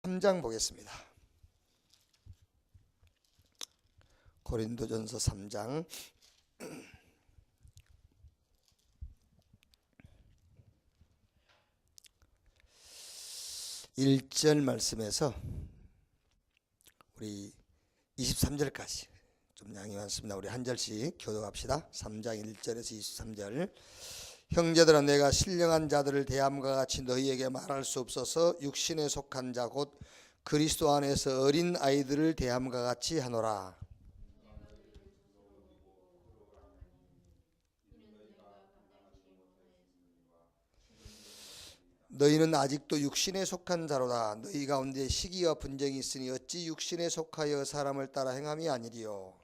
3장 보겠습니다. 고린도전서 3장 1절 말씀에서 우리 23절까지 좀 양이 많습니다. 우리 한 절씩 교독합시다. 3장 1절에서 23절. 형제들아, 내가 신령한 자들을 대함과 같이 너희에게 말할 수 없어서 육신에 속한 자 곧 그리스도 안에서 어린 아이들을 대함과 같이 하노라. 너희는 아직도 육신에 속한 자로다. 너희 가운데 시기와 분쟁이 있으니 어찌 육신에 속하여 사람을 따라 행함이 아니리요.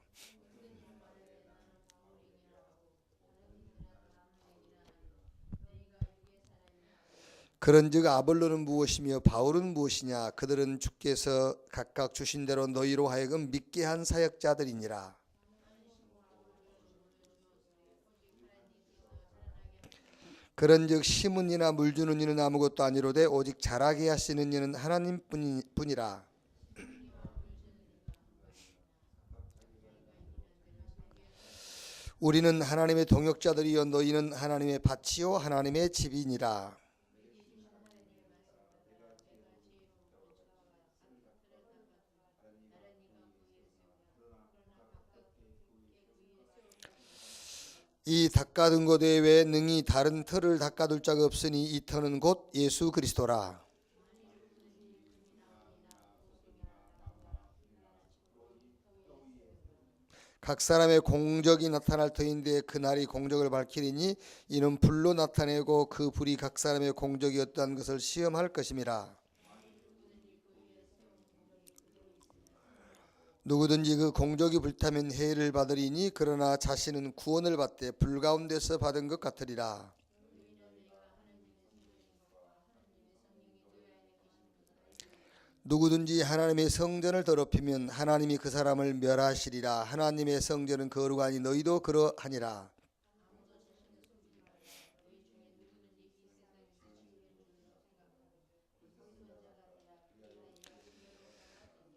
그런즉 아볼로는 무엇이며 바울은 무엇이냐? 그들은 주께서 각각 주신 대로 너희로 하여금 믿게 한 사역자들이니라. 그런즉 심은 이나 물 주는 이는 아무것도 아니로되 오직 자라게 하시는 이는 하나님 뿐이라. 우리는 하나님의 동역자들이요 너희는 하나님의 밭이요 하나님의 집이니라. 이 닦아둔 것 외에 능히 다른 터를 닦아둘 자가 없으니 이 터는 곧 예수 그리스도라. 각 사람의 공적이 나타날 터인데 그날이 공적을 밝히리니 이는 불로 나타내고 그 불이 각 사람의 공적이 어떠한 것을 시험할 것임이라. 누구든지 그 공적이 불타면 해를 받으리니 그러나 자신은 구원을 받되 불 가운데서 받은 것 같으리라. 누구든지 하나님의 성전을 더럽히면 하나님이 그 사람을 멸하시리라. 하나님의 성전은 거룩하니 너희도 그러하니라.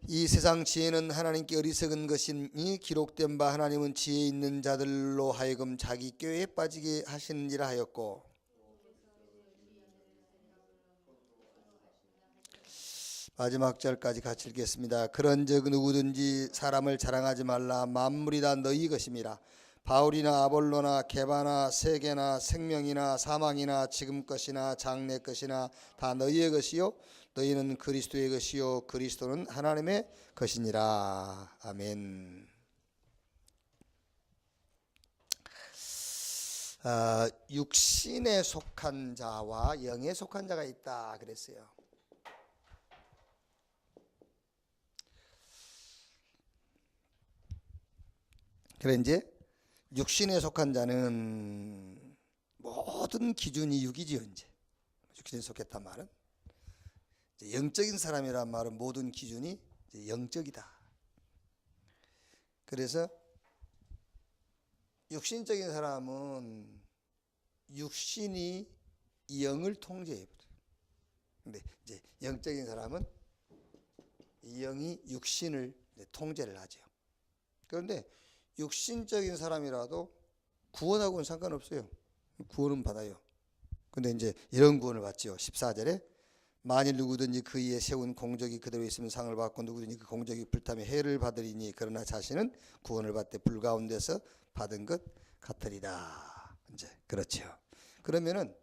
이 세상 지혜는 하나님께 어리석은 것이니 기록된 바 하나님은 지혜 있는 자들로 하여금 자기 꾀에 빠지게 하시느니라 하였고, 마지막 절까지 같이 읽겠습니다. 그런즉 누구든지 사람을 자랑하지 말라. 만물이 다 너희 것임이라. 바울이나 아볼로나 게바나 세계나 생명이나 사망이나 지금 것이나 장래 것이나 다 너희의 것이요 너희는 그리스도의 것이요 그리스도는 하나님의 것이니라. 아멘. 육신에 속한 자와 영에 속한 자가 있다 그랬어요. 그래 이제 육신에 속한 자는 모든 기준이 육이지요. 이제 육신에 속했단 말은 영적인 사람이란 말은 모든 기준이 영적이다. 그래서 육신적인 사람은 육신이 영을 통제해버려요. 근데 이제 영적인 사람은 영이 육신을 통제를 하죠. 그런데 육신적인 사람이라도 구원하고는 상관없어요. 구원은 받아요. 근데 이제 이런 구원을 받죠. 14절에 만일 누구든지 그 위에 세운 공적이 그대로 있으면 상을 받고 누구든지 그 공적이 불타며 해를 받으리니 그러나 자신은 구원을 받되 불 가운데서 받은 것 같으리라. 이제 그렇죠. 그러면은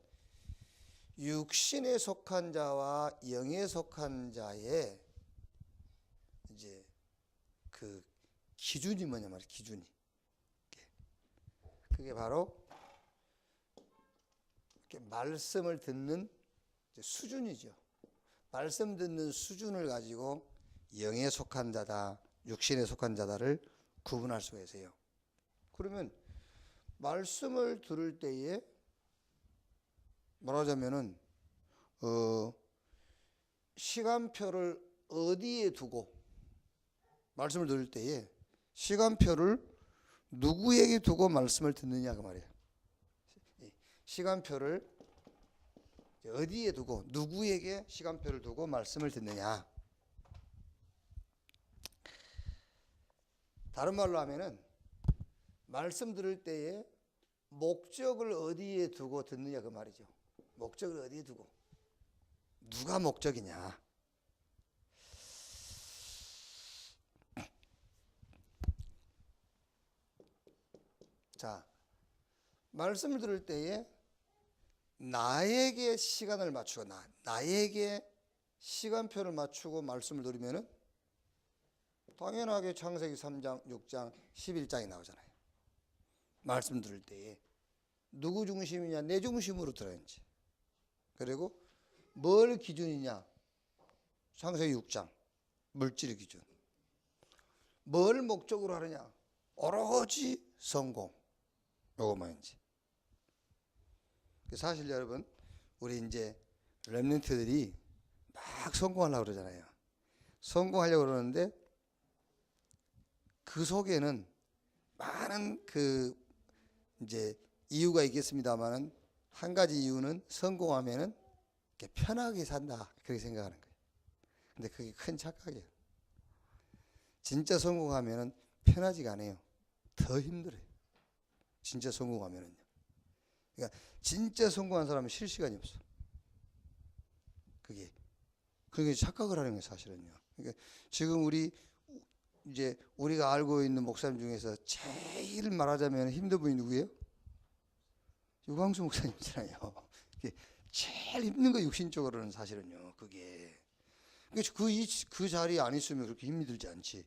육신에 속한 자와 영에 속한 자의 이제 그 기준이 뭐냐 말이야. 기준이 그게 바로 이렇게 말씀을 듣는 수준이죠. 말씀 듣는 수준을 가지고 영에 속한 자다, 육신에 속한 자다를 구분할 수가 있어요. 그러면 말씀을 들을 때에 말하자면은 시간표를 어디에 두고 말씀을 들을 때에 시간표를 누구에게 두고 말씀을 듣느냐 그 말이에요. 시간표를 어디에 두고 누구에게 시간표를 두고 말씀을 듣느냐. 다른 말로 하면은 말씀 들을 때에 목적을 어디에 두고 듣느냐 그 말이죠. 목적을 어디에 두고. 누가 목적이냐. 자, 말씀을 들을 때에 나에게 시간을 맞추고 나에게 시간표를 맞추고 말씀을 들으면은 당연하게 창세기 3장, 6장, 11장이 나오잖아요. 말씀 들을 때에 누구 중심이냐, 내 중심으로 들어야지. 그리고 뭘 기준이냐, 창세기 6장 물질의 기준. 뭘 목적으로 하느냐, 오로지 성공. 요거만이지. 사실 여러분, 우리 이제 렘넌트들이 막 성공하려고 그러잖아요. 성공하려고 그러는데 그 속에는 많은 그 이제 이유가 있겠습니다만은 한 가지 이유는 성공하면은 편하게 산다 그렇게 생각하는 거예요. 근데 그게 큰 착각이에요. 진짜 성공하면은 편하지가 않아요. 더 힘들어요. 진짜 성공하면은요. 그러니까 진짜 성공한 사람은 쉴 시간이 없어. 그게 착각을 하는 거예요, 사실은요. 그러니까 지금 우리가 알고 있는 목사님 중에서 제일 말하자면 힘든 분이 누구예요? 유광수 목사님이잖아요. 제일 힘든 거 육신적으로는 사실은요. 그 자리에 안 있으면 그렇게 힘이 들지 않지.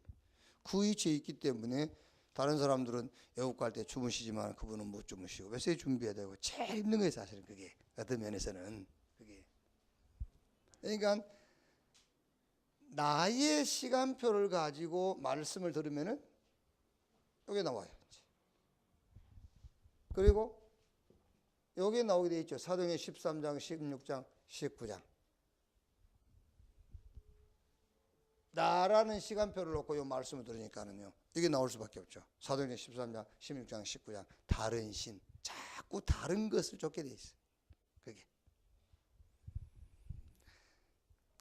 그 위치에 있기 때문에 다른 사람들은 외국 갈 때 주무시지만 그분은 못 주무시고 메시지 준비해야 되고 제일 힘든 거예요, 사실은 그게. 어떤 면에서는 그게. 그러니까 나의 시간표를 가지고 말씀을 들으면은 여기 나와요. 그리고 여기에 나오게 돼 있죠. 사도행전 13장, 16장, 19장. 나라는 시간표를 놓고 이 말씀을 들으니까는요. 이게 나올 수밖에 없죠. 사도행전 13장, 16장, 19장. 다른 신. 자꾸 다른 것을 쫓게 돼 있어요. 그게.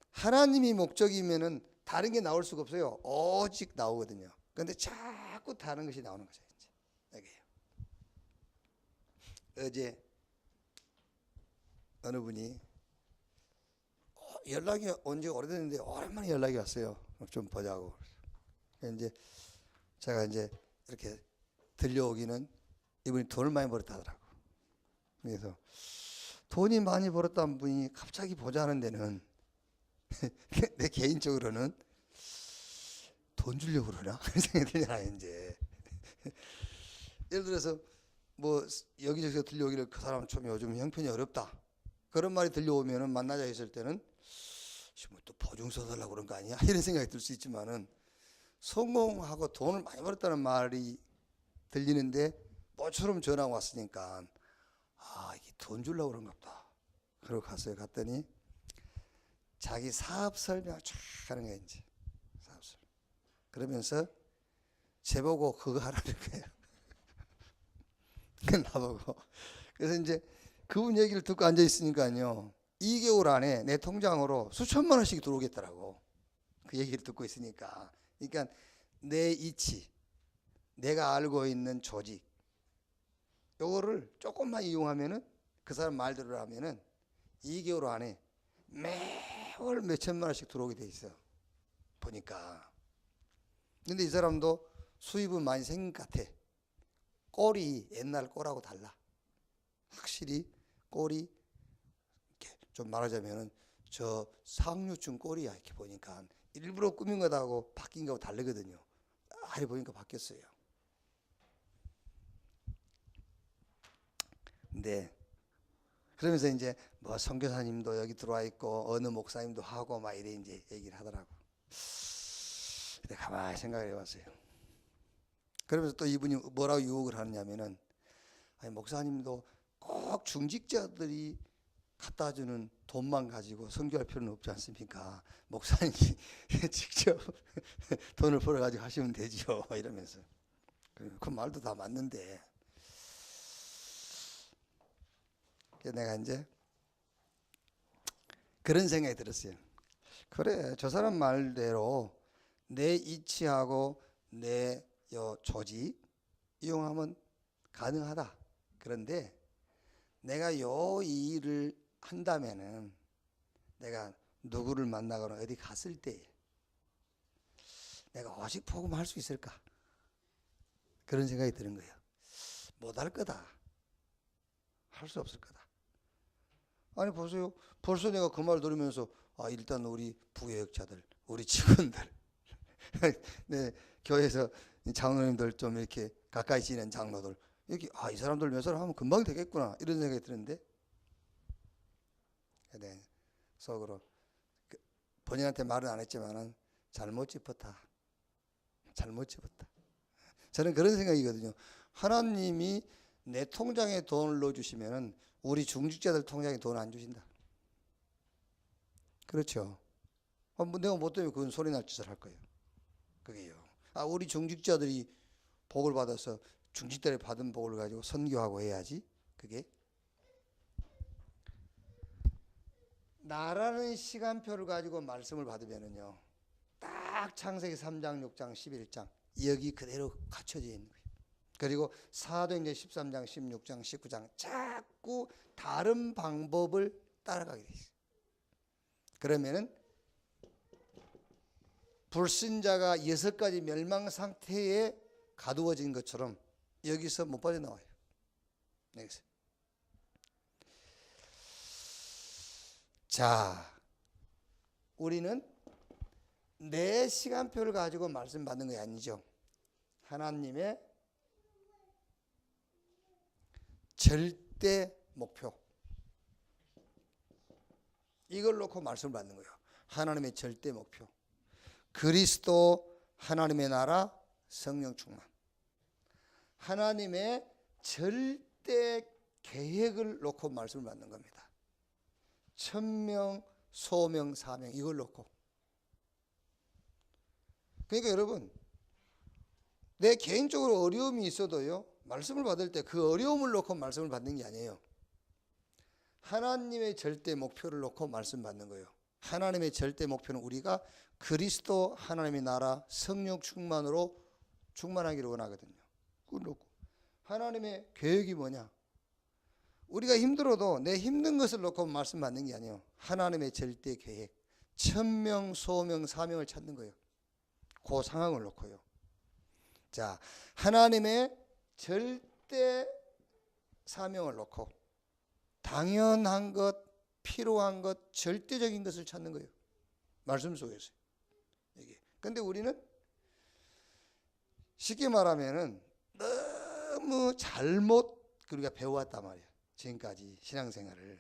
하나님이 목적이면은 다른 게 나올 수가 없어요. 오직 나오거든요. 그런데 자꾸 다른 것이 나오는 거죠. 이제. 어제 어느 분이 연락이 온 지 오래됐는데 오랜만에 연락이 왔어요. 좀 보자고. 이제 제가 이제 이렇게 들려오기는 이분이 돈을 많이 벌었다더라고. 그래서 돈이 많이 벌었다는 분이 갑자기 보자는 데는 내 개인적으로는 돈 주려고 그러나? 그런 생각이 들잖아요, 이제. 예를 들어서 뭐 여기저기서 들려오기를 그 사람 좀 요즘 형편이 어렵다. 그런 말이 들려오면은 만나자 했을 때는 뭐 또 보증 서달라고 그런 거 아니야? 이런 생각이 들 수 있지만은 성공하고 돈을 많이 벌었다는 말이 들리는데 뭐처럼 전화가 왔으니까 이게 돈 주려고 그런가 보다. 그러고 갔어요. 갔더니 자기 사업 설명을 쫙 하는 거예요, 이제. 사업 설명. 그러면서 제보고 그거 하라는 거예요. 나보고. 그래서 이제 그분 얘기를 듣고 앉아 있으니까요. 2개월 안에 내 통장으로 수천만 원씩 들어오겠더라고. 그 얘기를 듣고 있으니까. 그러니까 내 이치, 내가 알고 있는 조직, 요거를 조금만 이용하면은 그 사람 말대로 하면은 2개월 안에 매월 몇 천만 원씩 들어오게 돼 있어. 보니까. 근데 이 사람도 수입은 많이 생긴 것 같아. 꼴이 옛날 꼴하고 달라. 확실히 꼴이 좀 말하자면은 저 상류층 꼴이야. 이렇게 보니까 일부러 꾸민 것하고 바뀐 거하고 다르거든요. 아래 보니까 바뀌었어요. 근데 그러면서 이제 뭐 선교사님도 여기 들어와 있고 어느 목사님도 하고 막 이래 이제 얘기를 하더라고. 근데 가만히 생각을 해봤어요. 그러면서 또 이분이 뭐라고 유혹을 하느냐면은 아니 목사님도 꼭 중직자들이 갖다 주는 돈만 가지고 선교할 필요는 없지 않습니까? 목사님이 직접 돈을 벌어 가지고 하시면 되죠. 이러면서. 그 말도 다 맞는데. 내가 이제 그런 생각이 들었어요. 그래, 저 사람 말대로 내 이치하고 내 요 조직 이용하면 가능하다. 그런데 내가 요 일을 한다면은 내가 누구를 만나거나 어디 갔을 때 내가 오직 복음할 수 있을까? 그런 생각이 드는 거예요. 못할 거다. 할 수 없을 거다. 아니 보세요. 벌써 내가 그 말 들으면서 일단 우리 부교역자들, 우리 직원들, 네, 교회에서 장로님들 좀 이렇게 가까이 지낸 장로들 이렇게 이 사람들 몇 사람 하면 금방 되겠구나 이런 생각이 드는데, 네, 속으로 본인한테 말은 안 했지만은 잘못 짚었다. 잘못 짚었다. 저는 그런 생각이거든요. 하나님이 내 통장에 돈을 넣어주시면은 우리 중직자들 통장에 돈 안 주신다. 그렇죠. 내가 뭐 때문에 그건 소리 날 짓을 할 거예요. 그게요. 우리 중직자들이 복을 받아서 중직자들이 받은 복을 가지고 선교하고 해야지. 그게 나라는 시간표를 가지고 말씀을 받으면은요, 딱 창세기 3장, 6장, 11장 여기 그대로 갖춰져 있는 거예요. 그리고 사도행전 13장, 16장, 19장 자꾸 다른 방법을 따라가게 돼 있어요. 그러면은 불신자가 6가지 멸망 상태에 가두어진 것처럼 여기서 못 빠져나와요. 여기서. 자, 우리는 내 시간표를 가지고 말씀 받는 게 아니죠. 하나님의 절대 목표, 이걸 놓고 말씀을 받는 거예요. 하나님의 절대 목표, 그리스도, 하나님의 나라, 성령 충만. 하나님의 절대 계획을 놓고 말씀을 받는 겁니다. 천명, 소명, 사명 이걸 놓고. 그러니까 여러분, 내 개인적으로 어려움이 있어도요, 말씀을 받을 때 그 어려움을 놓고 말씀을 받는 게 아니에요. 하나님의 절대 목표를 놓고 말씀 받는 거예요. 하나님의 절대 목표는 우리가 그리스도, 하나님의 나라, 성령 충만으로 충만하기를 원하거든요. 그걸 놓고. 하나님의 계획이 뭐냐? 우리가 힘들어도 내 힘든 것을 놓고 말씀 받는 게 아니에요. 하나님의 절대 계획, 천명, 소명, 사명을 찾는 거예요. 그 상황을 놓고요. 자, 하나님의 절대 사명을 놓고 당연한 것, 필요한 것, 절대적인 것을 찾는 거예요. 말씀 속에서. 근데 우리는 쉽게 말하면은 너무 잘못 우리가 배워왔단 말이에요. 지금까지 신앙생활을.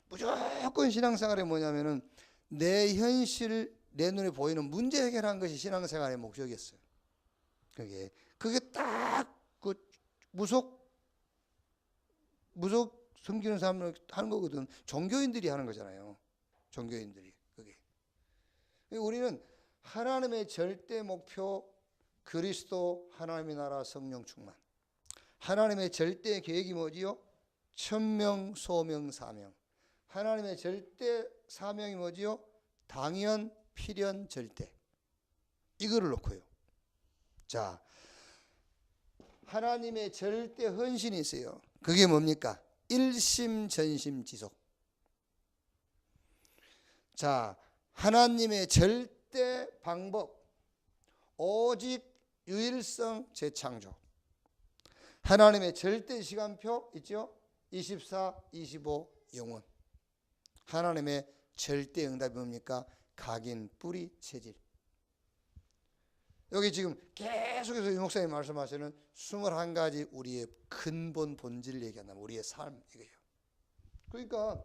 무조건 신앙생활이 뭐냐면은 내 현실, 내 눈에 보이는 문제 해결한 것이 신앙생활의 목적이었어요. 그게 딱 그 무속 섬기는 사람들 하는 거거든. 종교인들이 하는 거잖아요. 종교인들이. 그게. 우리는 하나님의 절대 목표, 그리스도, 하나님의 나라, 성령 충만. 하나님의 절대 계획이 뭐지요? 천명, 소명, 사명. 하나님의 절대 사명이 뭐지요? 당연, 필연, 절대. 이거를 놓고요. 자, 하나님의 절대 헌신이 있어요. 그게 뭡니까? 일심전심지속. 자, 하나님의 절대 방법, 오직 유일성 재창조. 하나님의 절대 시간표 있죠? 24, 25 영원. 하나님의 절대 응답이 뭡니까? 각인, 뿌리, 체질. 여기 지금 계속해서 유 목사님이 말씀하시는 21가지 우리의 근본 본질을 얘기한다면 우리의 삶 이거예요. 그러니까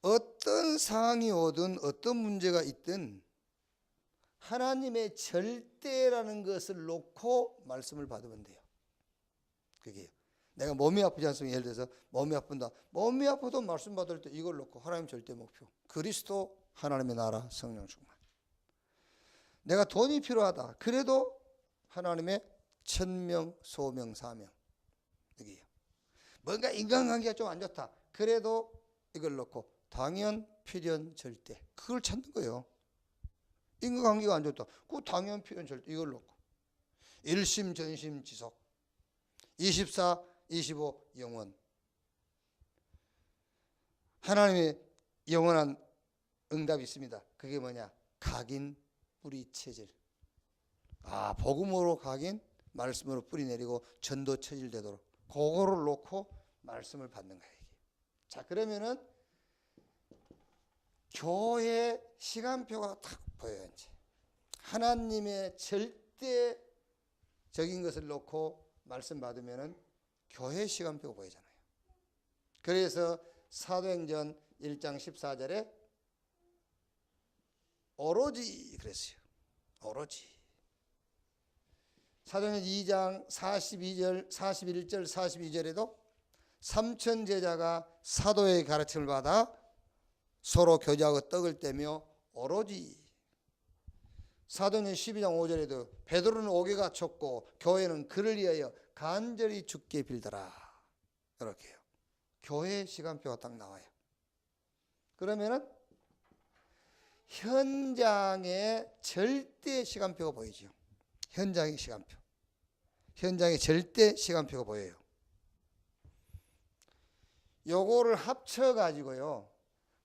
어떤 상황이 오든 어떤 문제가 있든 하나님의 절대라는 것을 놓고 말씀을 받으면 돼요. 그게요. 내가 몸이 아프지 않습니까? 예를 들어서 몸이 아픈다. 몸이 아파도 말씀 받을 때 이걸 놓고 하나님 절대 목표, 그리스도, 하나님의 나라, 성령 충만. 내가 돈이 필요하다. 그래도 하나님의 천명, 소명, 사명. 여기요. 뭔가 인간관계가 좀 안 좋다. 그래도 이걸 놓고 당연, 필연, 절대. 그걸 찾는 거예요. 인과관계가 안 좋다. 그 당연 필요는 절대 이걸 놓고 일심 전심 지속 24, 25 영원. 하나님의 영원한 응답이 있습니다. 그게 뭐냐? 각인 뿌리 체질. 복음으로 각인, 말씀으로 뿌리 내리고 전도 체질 되도록 그거를 놓고 말씀을 받는 거예요. 자, 그러면은 교회 시간표가 딱 보여요. 이제 하나님의 절대적인 것을 놓고 말씀 받으면은 교회 시간표가 보이잖아요. 그래서 사도행전 1장 14절에 오로지 그랬어요. 오로지. 사도행전 2장 42절, 41절, 42절에도 3천 제자가 사도의 가르침을 받아 서로 교제하고 떡을 떼며 오로지. 사도행전 12장 5절에도 베드로는 옥에 갇혔고 교회는 그를 위하여 간절히 주께 빌더라. 이렇게요. 교회 시간표가 딱 나와요. 그러면은 현장의 절대 시간표가 보이죠. 현장의 시간표. 현장의 절대 시간표가 보여요. 요거를 합쳐 가지고요.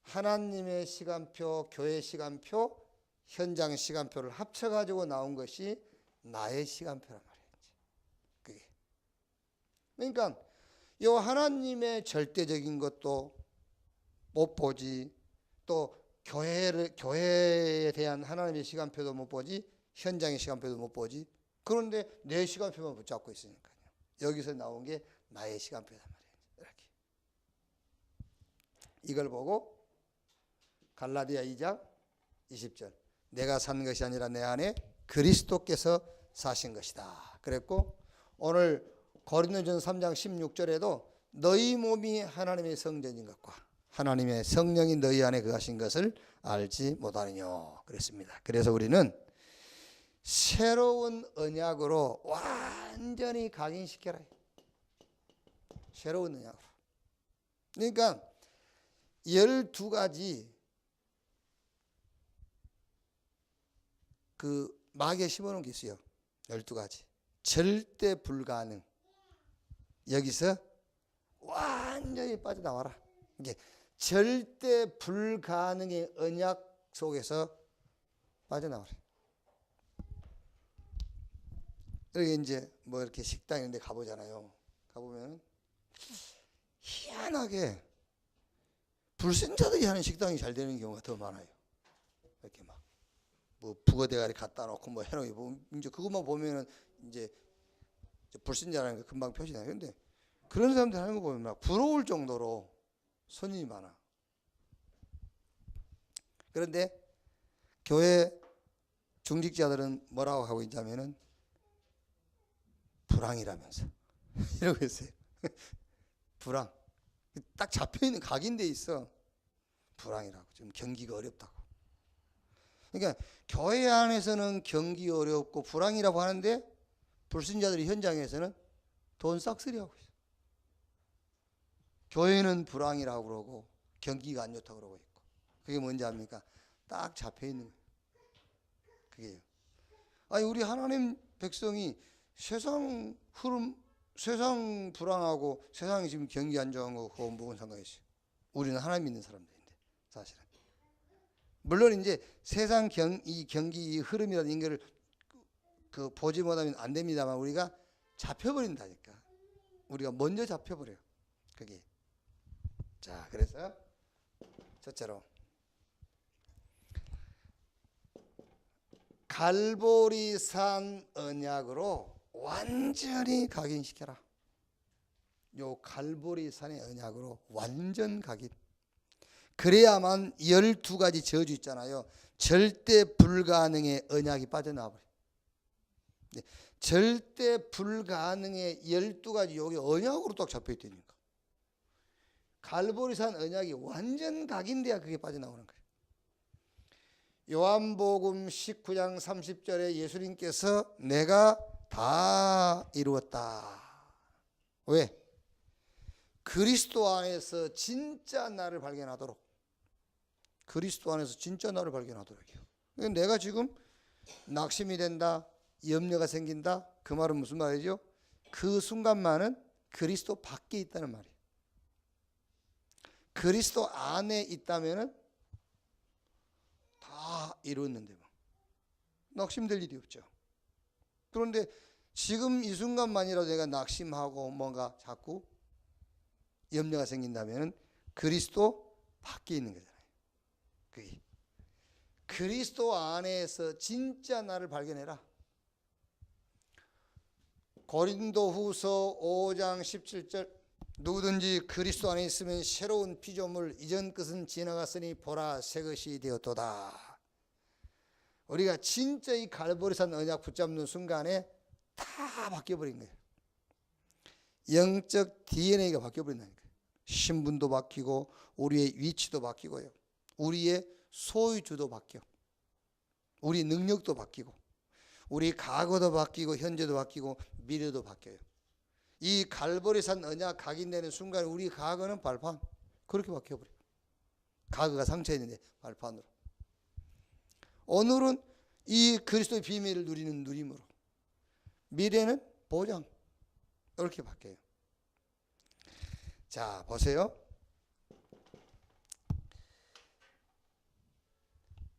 하나님의 시간표, 교회 시간표, 현장 시간표를 합쳐 가지고 나온 것이 나의 시간표란 말이에요. 그게. 그러니까 요 하나님의 절대적인 것도 못 보지, 또 교회에 대한 하나님의 시간표도 못 보지, 현장의 시간표도 못 보지. 그런데 내 시간표만 붙잡고 있으니까요. 여기서 나온 게 나의 시간표란 말이에요. 이렇게. 이걸 보고 갈라디아 2장 20절. 내가 산 것이 아니라 내 안에 그리스도께서 사신 것이다. 그랬고 오늘 고린도전서 3장 16절에도 너희 몸이 하나님의 성전인 것과 하나님의 성령이 너희 안에 거하신 것을 알지 못하느뇨 그랬습니다. 그래서 우리는 새로운 언약으로 완전히 각인시켜라. 새로운 언약으로. 그러니까 12가지 그 막에 심어놓은 게 있어요. 12가지. 절대 불가능. 여기서 완전히 빠져나와라. 이게 절대 불가능의 언약 속에서 빠져나와라. 여기 이제 뭐 이렇게 식당 이런 데 가보잖아요. 가보면 희한하게 불신자들이 하는 식당이 잘 되는 경우가 더 많아요. 이렇게 막 뭐 북어대가리 갖다 놓고 뭐 해놓고 이제 그것만 보면은 이제 불신자라는 게 금방 표시나요. 근데 그런 사람들 하는 거 보면 막 부러울 정도로 손님이 많아. 그런데 교회 중직자들은 뭐라고 하고 있냐면은 불황이라면서 이러고 있어요. 불황. 딱 잡혀있는 각인돼 있어. 불황이라고. 지금 경기가 어렵다고. 그러니까 교회 안에서는 경기 어렵고 불황이라고 하는데 불신자들이 현장에서는 돈 싹쓸이 하고 있어. 교회는 불황이라고 그러고 경기가 안 좋다고 그러고 있고. 그게 뭔지 압니까? 딱 잡혀있는 거예요. 그게요. 아니 우리 하나님 백성이 세상 흐름, 세상 불황하고 세상이 지금 경기 안 좋은 거 그거 무슨 상관이 있어요? 우리는 하나님 믿는 사람들인데 사실은. 물론 이제 세상 이 경기 이 흐름이라는 거를 그 보지 못하면 안 됩니다만 우리가 잡혀버린다니까. 우리가 먼저 잡혀버려요. 그게. 자, 그래서 첫째로 갈보리산 언약으로 완전히 각인시켜라. 요 갈보리산의 언약으로 완전 각인. 그래야만 12가지 저주 있잖아요. 절대 불가능의 언약이 빠져나와 버려요. 네. 절대 불가능의 12가지 여기 언약으로 딱 잡혀있다니까. 갈보리산 언약이 완전 각인돼야 그게 빠져나오는 거예요. 요한복음 19장 30절에 예수님께서 내가 다 이루었다. 왜? 그리스도 안에서 진짜 나를 발견하도록. 그리스도 안에서 진짜 나를 발견하도록이요. 내가 지금 낙심이 된다, 염려가 생긴다, 그 말은 무슨 말이죠? 그 순간만은 그리스도 밖에 있다는 말이에요. 그리스도 안에 있다면은 다 이루었는데 뭐 낙심될 일이 없죠. 그런데 지금 이 순간만이라도 내가 낙심하고 뭔가 자꾸 염려가 생긴다면은 그리스도 밖에 있는 거잖아요. 그게 그리스도 안에서 진짜 나를 발견해라. 고린도후서 5장 17절 누구든지 그리스도 안에 있으면 새로운 피조물, 이전 것은 지나갔으니 보라 새 것이 되었도다. 우리가 진짜 이 갈보리산 언약 붙잡는 순간에 다 바뀌어버린 거예요. 영적 DNA가 바뀌어버린다니까요. 신분도 바뀌고 우리의 위치도 바뀌고요. 우리의 소유주도 바뀌어. 우리 능력도 바뀌고 우리 과거도 바뀌고 현재도 바뀌고 미래도 바뀌어요. 이 갈보리산 언약 각인되는 순간에 우리 과거는 발판 그렇게 바뀌어버려요. 과거가 상처였는데 발판으로. 오늘은 이 그리스도의 비밀을 누리는 누림으로, 미래는 보장 이렇게 바뀌어요. 자 보세요.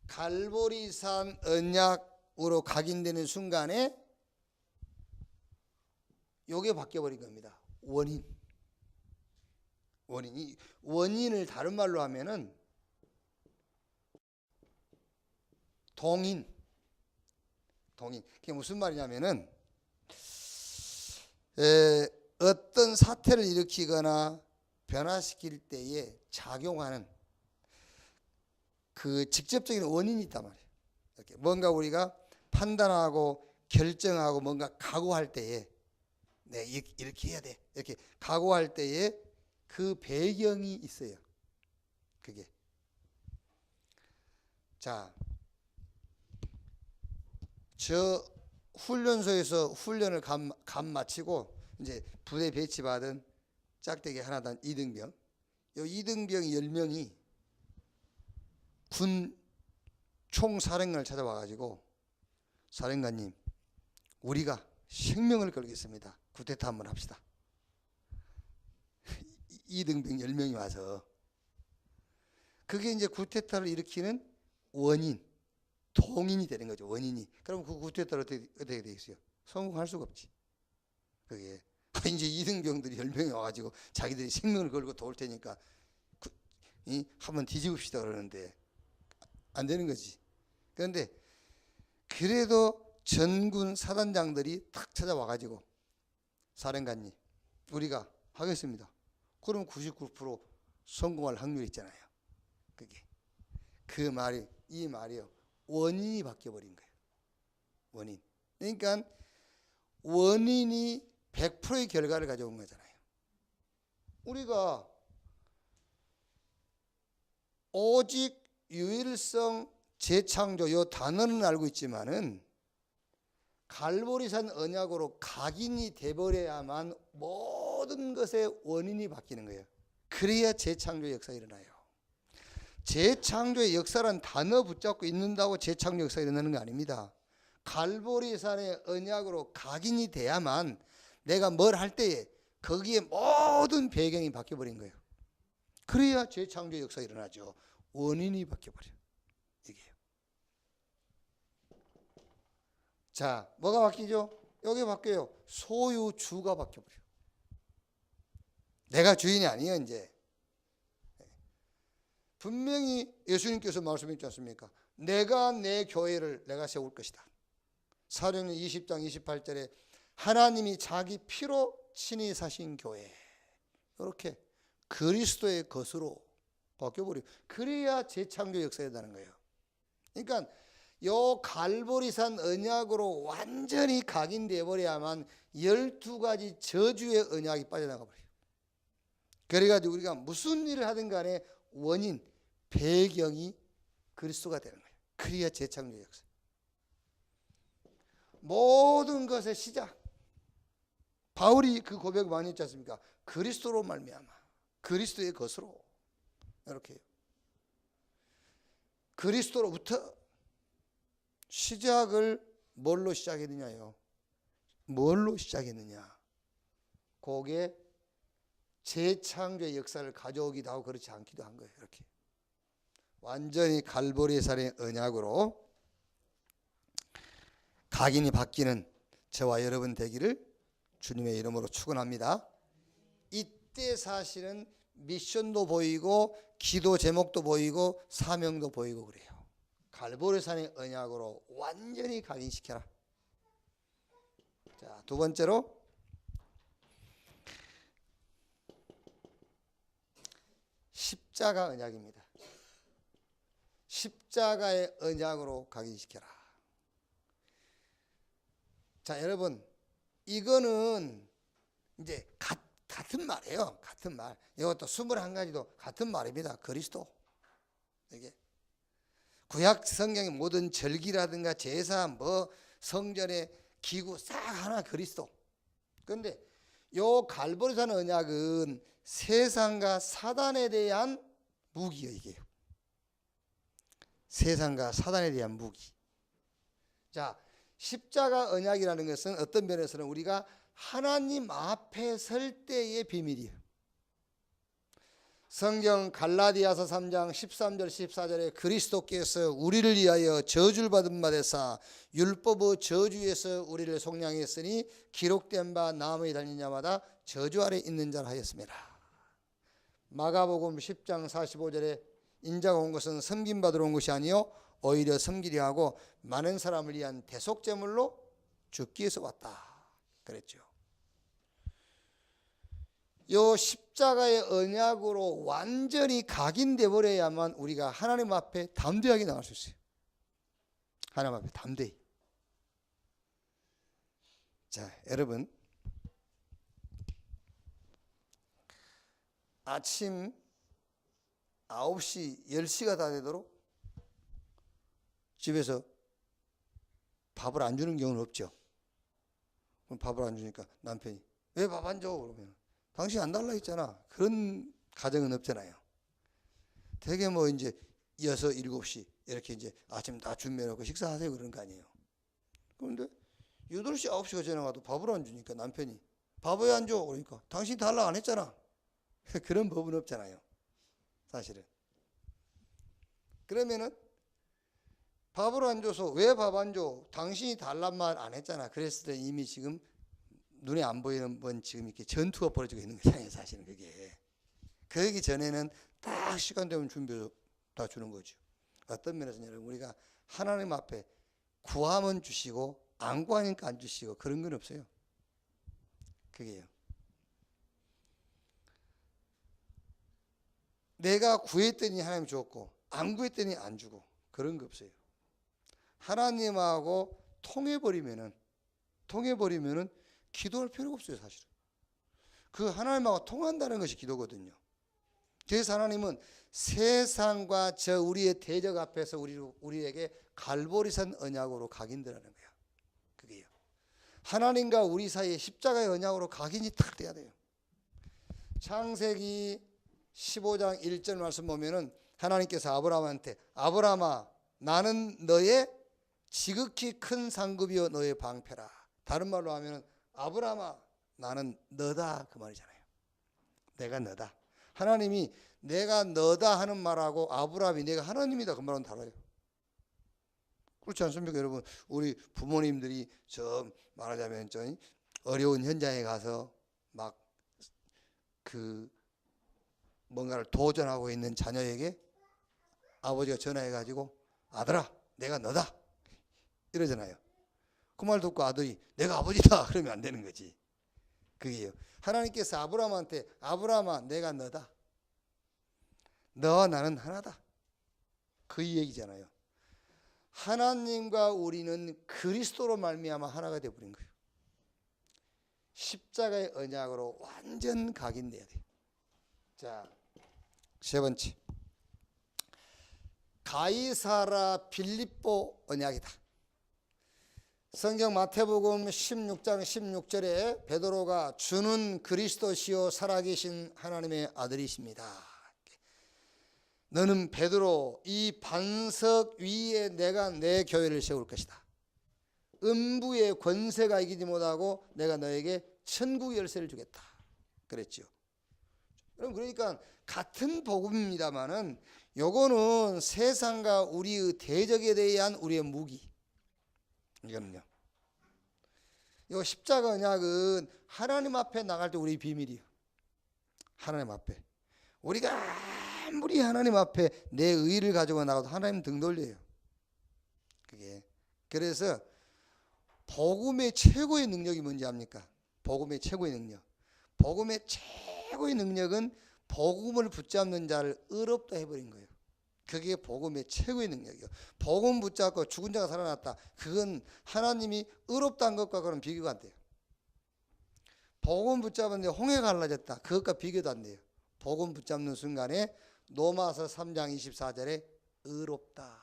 갈보리산 언약으로 각인되는 순간에 요게 바뀌어버린 겁니다. 원인이 원인을 다른 말로 하면은 동인. 그게 무슨 말이냐면은 어떤 사태를 일으키거나 변화시킬 때에 작용하는 그 직접적인 원인이 있단 말이에요. 이렇게 뭔가 우리가 판단하고 결정하고 뭔가 각오할 때에 네, 이렇게 해야 돼. 이렇게 각오할 때에 그 배경이 있어요. 그게. 자, 저 훈련소에서 훈련을 감 마치고 이제 부대 배치받은 짝대기 하나단 이등병. 요 이등병 10명이 군 총사령관을 찾아와가지고 사령관님, 우리가 생명을 걸겠습니다. 쿠데타 한번 합시다. 이등병 10명이 와서 그게 이제 쿠데타를 일으키는 원인, 동인이 되는 거죠. 원인이. 그럼 그 쿠데타를 어떻게 되겠어요? 성공할 수가 없지. 그게 이제 이등병들이 10명이 와가지고 자기들이 생명을 걸고 도울 테니까 한번 뒤집읍시다 그러는데 안 되는 거지. 그런데 그래도 전군 사단장들이 탁 찾아와가지고 사령관님, 우리가 하겠습니다. 그럼 99% 성공할 확률이 있잖아요. 그게 그 말이 이 말이요. 원인이 바뀌어버린 거예요. 원인. 그러니까 원인이 100%의 결과를 가져온 거잖아요. 우리가 오직 유일성 재창조 이 단어는 알고 있지만은 갈보리산 언약으로 각인이 돼버려야만 모든 것의 원인이 바뀌는 거예요. 그래야 재창조 역사가 일어나요. 재창조의 역사란 단어 붙잡고 있는다고 재창조 역사가 일어나는 거 아닙니다. 갈보리산의 언약으로 각인이 돼야만 내가 뭘 할 때에 거기에 모든 배경이 바뀌어버린 거예요. 그래야 재창조 역사가 일어나죠. 원인이 바뀌어버려요. 이게요. 자, 뭐가 바뀌죠? 여기 바뀌어요. 소유주가 바뀌어버려요. 내가 주인이 아니에요, 이제. 분명히 예수님께서 말씀했지 않습니까? 내가 내 교회를 내가 세울 것이다. 사도행전 20장 28절에 하나님이 자기 피로 친히 사신 교회. 이렇게 그리스도의 것으로 바뀌어버려요. 그래야 재창조 역사에 나는 거예요. 그러니까 요 갈보리산 언약으로 완전히 각인되어 버려야만 12가지 저주의 언약이 빠져나가 버려요. 그래가지고 우리가 무슨 일을 하든 간에 원인, 배경이 그리스도가 되는 거예요. 그래야 재창조 역사. 모든 것의 시작. 바울이 그 고백을 많이 했지 않습니까? 그리스도로 말미암아, 그리스도의 것으로. 이렇게 그리스도로부터 시작을 뭘로 시작했느냐요? 뭘로 시작했느냐? 그게 재창조의 역사를 가져오기도 하고 그렇지 않기도 한 거예요. 이렇게 완전히 갈보리 산의 언약으로 각인이 바뀌는 저와 여러분 되기를 주님의 이름으로 축원합니다. 이때 사실은 미션도 보이고 기도 제목도 보이고 사명도 보이고 그래요. 갈보리 산의 언약으로 완전히 각인시켜라. 자, 두 번째로 십자가 언약입니다. 십자가의 언약으로 각인시켜라. 자, 여러분, 이거는 이제 같은 말이에요. 같은 말. 이것도 21가지도 같은 말입니다. 그리스도. 이게 구약 성경의 모든 절기라든가 제사, 성전의 기구 싹 하나 그리스도. 그런데 요 갈보리산 언약은 세상과 사단에 대한 무기예요. 이게요. 세상과 사단에 대한 무기. 자, 십자가 언약이라는 것은 어떤 면에서는 우리가 하나님 앞에 설 때의 비밀이에요. 성경 갈라디아서 3장 13절 14절에 그리스도께서 우리를 위하여 저주를 받은 바 되사 율법의 저주에서 우리를 속량했으니 기록된 바 나무에 달린 자마다 저주 아래 있는 자라 하였습니다. 마가복음 10장 45절에 인자가 온 것은 섬김받으러 온 것이 아니요 오히려 섬기려 하고 많은 사람을 위한 대속제물로 죽기 위해서 왔다 그랬죠. 요 십자가의 언약으로 완전히 각인돼 버려야만 우리가 하나님 앞에 담대하게 나갈 수 있어요. 하나님 앞에 담대히. 자, 여러분, 아침 9시, 10시가 다 되도록 집에서 밥을 안 주는 경우는 없죠. 그럼 밥을 안 주니까 남편이 왜 밥 안 줘? 그러면 당신 안 달라 했잖아. 그런 가정은 없잖아요. 되게 이제 6, 7시 이렇게 이제 아침 다 준비해놓고 식사하세요 그런 거 아니에요. 그런데 8시, 9시가 지나가도 밥을 안 주니까 남편이 밥 왜 안 줘? 그러니까 당신 달라 안 했잖아. 그런 법은 없잖아요. 사실은. 그러면은 밥을 안 줘서 왜 밥 안 줘? 당신이 달란 말 안 했잖아. 그랬을 때 이미 지금 눈에 안 보이는 건 지금 이렇게 전투가 벌어지고 있는 거잖아요. 사실은 그게. 그러기 전에는 딱 시간 되면 준비해서 다 주는 거죠. 어떤 면에서는 여러분 우리가 하나님 앞에 구하면 주시고 안 구하니까 안 주시고 그런 건 없어요. 그게요. 내가 구했더니 하나님 줬고 안 구했더니 안 주고 그런 거 없어요. 하나님하고 통해버리면은 기도할 필요가 없어요. 사실은 그 하나님하고 통한다는 것이 기도거든요. 그래서 하나님은 세상과 저 우리의 대적 앞에서 우리에게 갈보리산 언약으로 각인되라는 거예요. 그게요. 하나님과 우리 사이에 십자가의 언약으로 각인이 탁 돼야 돼요. 창세기 15장 1절 말씀 보면은 하나님께서 아브라함한테 아브라함아 나는 너의 지극히 큰 상급이요 너의 방패라. 다른 말로 하면은 아브라함아 나는 너다 그 말이잖아요. 내가 너다. 하나님이 내가 너다 하는 말하고 아브라함이 내가 하나님이다 그 말은 달라요. 그렇지 않습니까 여러분? 우리 부모님들이 말하자면 어려운 현장에 가서 막 뭔가를 도전하고 있는 자녀에게 아버지가 전화해가지고 아들아 내가 너다 이러잖아요. 그 말 듣고 아들이 내가 아버지다 그러면 안 되는 거지. 그게요. 하나님께서 아브라함한테 아브라함아 내가 너다. 너와 나는 하나다. 그 얘기잖아요. 하나님과 우리는 그리스도로 말미암아 하나가 되어버린 거예요. 십자가의 언약으로 완전 각인돼야 돼요. 자, 세 번째 가이사라 빌립보 언약이다. 성경 마태복음 16장 16절에 베드로가 주는 그리스도시요 살아계신 하나님의 아들이십니다. 너는 베드로 이 반석 위에 내가 내 교회를 세울 것이다. 음부의 권세가 이기지 못하고 내가 너에게 천국 열쇠를 주겠다. 그랬죠. 그러니까 같은 복음입니다만은 요거는 세상과 우리의 대적에 대한 우리의 무기. 이거는요. 요 십자가 언약은 하나님 앞에 나갈 때 우리 비밀이에요. 하나님 앞에. 우리가 아무리 하나님 앞에 내 의를 가지고 나가도 하나님 등 돌려요. 그게. 그래서 복음의 최고의 능력이 뭔지 압니까? 복음의 최고의 능력. 복음의 최고의 능력은 복음을 붙잡는 자를 의롭다 해버린 거예요. 그게 복음의 최고의 능력이에요. 복음 붙잡고 죽은 자가 살아났다. 그건 하나님이 의롭다는 것과 그런 비교가 안 돼요. 복음 붙잡았는데 홍해가 갈라졌다. 그것과 비교도 안 돼요. 복음 붙잡는 순간에 로마서 3장 24절에 의롭다.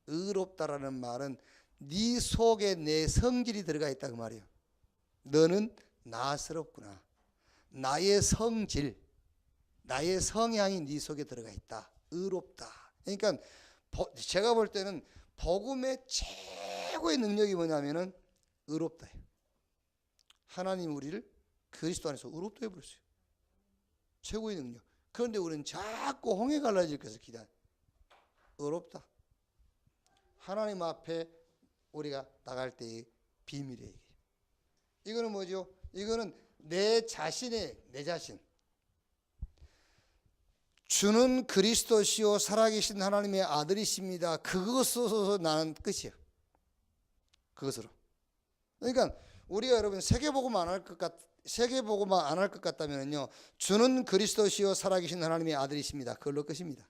의롭다라는 말은 네 속에 내 성질이 들어가 있다 그 말이에요. 너는 나스럽구나. 나의 성질, 나의 성향이 네 속에 들어가 있다. 의롭다. 그러니까 제가 볼 때는 복음의 최고의 능력이 뭐냐면은 의롭다예요. 하나님 우리를 그리스도 안에서 의롭다 해버렸어요. 최고의 능력. 그런데 우리는 자꾸 홍해 갈라질 것을 기대해. 의롭다. 하나님 앞에 우리가 나갈 때의 비밀이에요. 이거는 뭐죠? 이거는 내 자신 주는 그리스도시요 살아계신 하나님의 아들이십니다. 그것으로 나는 끝이에요. 그것으로. 그러니까 우리가 여러분 세계복음만 안 할 것 같다면요, 주는 그리스도시요 살아계신 하나님의 아들이십니다. 그걸로 끝입니다.